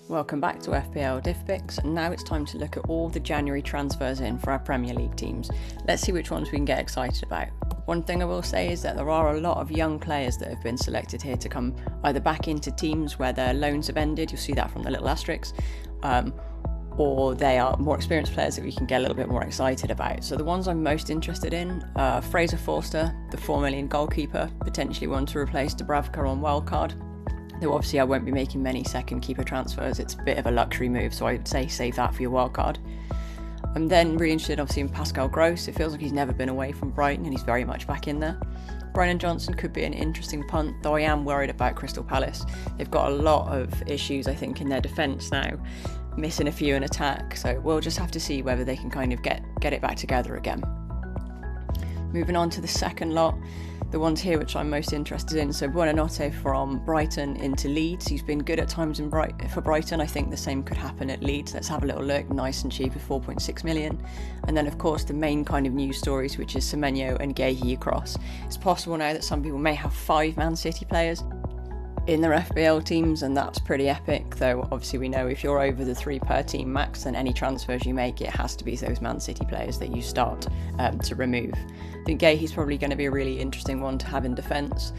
Welcome back to FPL Diff Picks, and now it's time to look at all the January transfers in for our Premier League teams. Let's see which ones we can get excited about. One thing I will say is that there are a lot of young players that have been selected here to come either back into teams where their loans have ended, you'll see that from the little asterisks, or they are more experienced players that we can get a little bit more excited about. So the ones I'm most interested in, Fraser Forster, the $4 million goalkeeper, potentially one to replace Dubravka on wildcard. Though obviously I won't be making many second keeper transfers, it's a bit of a luxury move, so I'd say save that for your wildcard. I'm then really interested obviously in Pascal Gross. It feels like he's never been away from Brighton and he's very much back in there. Brennan Johnson could be an interesting punt, though I am worried about Crystal Palace. They've got a lot of issues I think in their defence now, missing a few in attack, so we'll just have to see whether they can kind of get it back together again. Moving on to the second lot, the ones here which I'm most interested in. So Buonanotte from Brighton into Leeds. He's been good at times for Brighton. I think the same could happen at Leeds. Let's have a little look. Nice and cheap at 4.6 million. And then of course the main kind of news stories, which is Semenyo and Guehi across. It's possible now that some people may have 5 Man City players in their FPL teams, and that's pretty epic, though obviously we know if you're over the 3 per team max, then any transfers you make, it has to be those Man City players that you start to remove. I think Guehi's probably going to be a really interesting one to have in defence.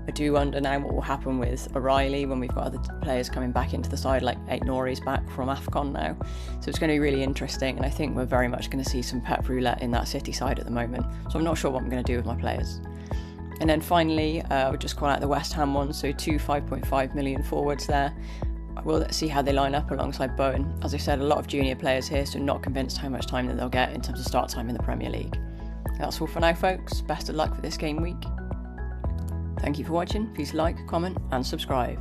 I do wonder now what will happen with O'Reilly when we've got other players coming back into the side, like Aitnouri's back from AFCON now. So it's going to be really interesting, and I think we're very much going to see some Pep Roulette in that City side at the moment. So I'm not sure what I'm going to do with my players. And then finally, we'll just call out the West Ham one, so 2 5.5 million forwards there. We'll see how they line up alongside Bowen. As I said, a lot of junior players here, so not convinced how much time that they'll get in terms of start time in the Premier League. That's all for now, folks. Best of luck for this game week. Thank you for watching. Please like, comment and subscribe.